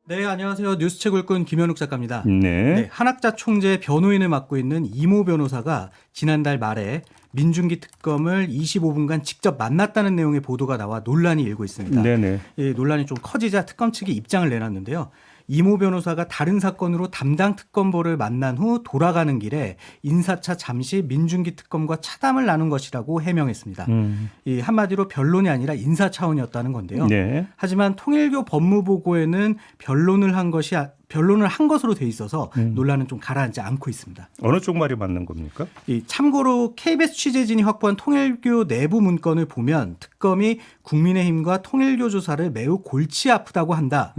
네, 안녕하세요. 뉴스책 울꾼 김현욱 작가입니다. 네. 네, 한학자 총재 변호인을 맡고 있는 이모 변호사가 지난달 말에 민중기 특검을 25분간 직접 만났다는 내용의 보도가 나와 논란이 일고 있습니다. 네네. 이 논란이 좀 커지자 특검 측이 입장을 내놨는데요. 이모 변호사가 다른 사건으로 담당 특검보를 만난 후 돌아가는 길에 인사차 잠시 민중기 특검과 차담을 나눈 것이라고 해명했습니다. 이 한마디로 변론이 아니라 인사 차원이었다는 건데요. 네. 하지만 통일교 법무보고에는 변론을 한 것으로 돼 있어서 논란은 좀 가라앉지 않고 있습니다. 어느 쪽 말이 맞는 겁니까? 참고로 KBS 취재진이 확보한 통일교 내부 문건을 보면 특검이 국민의힘과 통일교 조사를 매우 골치 아프다고 한다.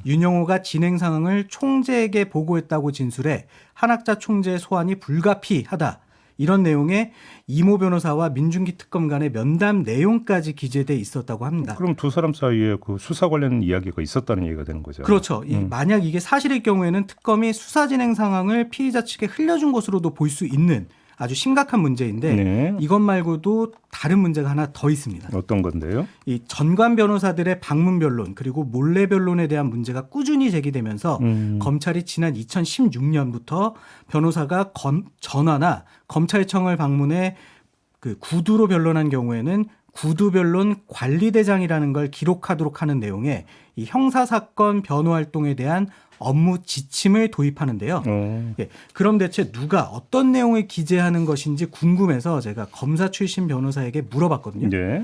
윤영호가 진행 상황을 총재에게 보고했다고 진술해 한학자 총재의 소환이 불가피하다. 이런 내용의 이모 변호사와 민중기 특검 간의 면담 내용까지 기재돼 있었다고 합니다. 그럼 두 사람 사이에 그 수사 관련 이야기가 있었다는 얘기가 되는 거죠. 그렇죠. 만약 이게 사실일 경우에는 특검이 수사 진행 상황을 피의자 측에 흘려준 것으로도 볼 수 있는 아주 심각한 문제인데 네. 이것 말고도 다른 문제가 하나 더 있습니다. 어떤 건데요? 이 전관 변호사들의 방문 변론 그리고 몰래 변론에 대한 문제가 꾸준히 제기되면서 검찰이 지난 2016년부터 변호사가 전화나 검찰청을 방문해 그 구두로 변론한 경우에는 구두 변론 관리대장이라는 걸 기록하도록 하는 내용의 이 형사사건 변호 활동에 대한 업무 지침을 도입하는데요. 예, 그럼 대체 누가 어떤 내용을 기재하는 것인지 궁금해서 제가 검사 출신 변호사에게 물어봤거든요. 네.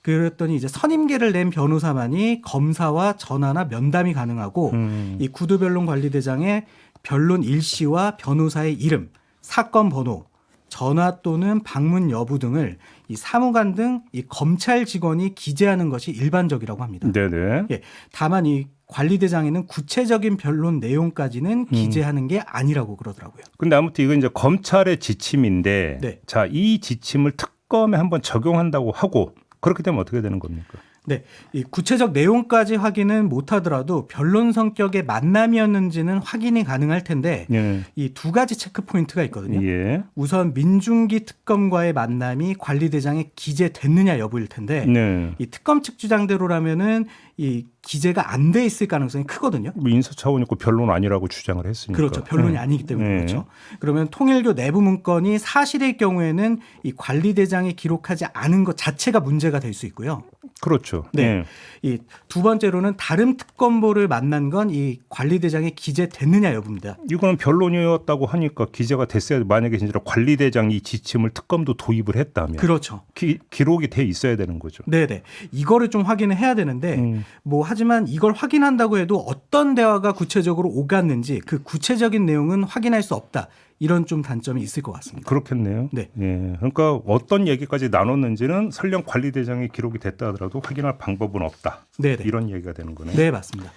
그랬더니 이제 선임계를 낸 변호사만이 검사와 전화나 면담이 가능하고 이 구두변론 관리대장의 변론 일시와 변호사의 이름, 사건 번호, 전화 또는 방문 여부 등을 이 사무관 등 이 검찰 직원이 기재하는 것이 일반적이라고 합니다. 네네. 예, 다만 이 관리대장에는 구체적인 변론 내용까지는 기재하는 게 아니라고 그러더라고요. 근데 아무튼 이건 이제 검찰의 지침인데, 네. 자, 이 지침을 특검에 한번 적용한다고 하고 그렇게 되면 어떻게 되는 겁니까? 네, 이 구체적 내용까지 확인은 못하더라도 변론 성격의 만남이었는지는 확인이 가능할 텐데 예. 이 두 가지 체크 포인트가 있거든요. 예. 우선 민중기 특검과의 만남이 관리대장에 기재됐느냐 여부일 텐데 네. 이 특검 측 주장대로라면은 이 기재가 안 돼 있을 가능성이 크거든요. 뭐 인사 차원이고 변론 아니라고 주장을 했으니까. 그렇죠. 변론이 아니기 때문에 네. 그렇죠. 그러면 통일교 내부 문건이 사실일 경우에는 이 관리대장이 기록하지 않은 것 자체가 문제가 될 수 있고요. 그렇죠. 네. 예. 이 두 번째로는 다른 특검보를 만난 건 이 관리대장에 기재됐느냐 여부입니다. 이거는 변론이었다고 하니까 기재가 됐어야 만약에 진짜 관리대장이 이 지침을 특검도 도입을 했다면 그렇죠. 기록이 돼 있어야 되는 거죠. 네네. 이거를 좀 확인을 해야 되는데 하지만 이걸 확인한다고 해도 어떤 대화가 구체적으로 오갔는지 그 구체적인 내용은 확인할 수 없다. 이런 좀 단점이 있을 것 같습니다. 그렇겠네요. 네. 예. 그러니까 어떤 얘기까지 나눴는지는 설령 관리대장이 기록이 됐다 하더라도 확인할 방법은 없다. 네네. 이런 얘기가 되는 거네요. 네, 맞습니다.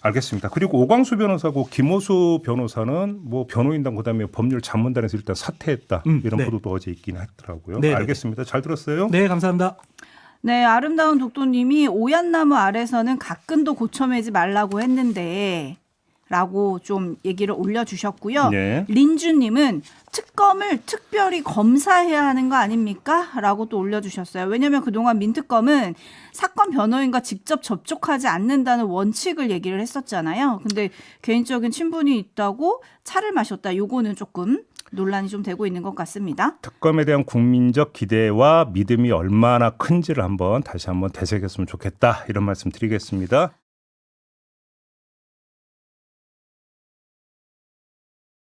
알겠습니다. 그리고 오광수 변호사고 김호수 변호사는 뭐 변호인단 그다음에 법률 자문단에서 일단 사퇴했다. 이런 네. 보도도 어제 있긴 했더라고요. 네네. 알겠습니다. 잘 들었어요? 네, 감사합니다. 네, 아름다운 독도님이 오얏나무 아래서는 가끈도 고쳐매지 말라고 했는데 라고 좀 얘기를 올려주셨고요. 네. 린주님은 특검을 특별히 검사해야 하는 거 아닙니까? 라고 또 올려주셨어요. 왜냐하면 그동안 민특검은 사건 변호인과 직접 접촉하지 않는다는 원칙을 얘기를 했었잖아요. 근데 개인적인 친분이 있다고 차를 마셨다. 요거는 조금 논란이 좀 되고 있는 것 같습니다. 특검에 대한 국민적 기대와 믿음이 얼마나 큰지를 다시 한번 되새겼으면 좋겠다. 이런 말씀 드리겠습니다.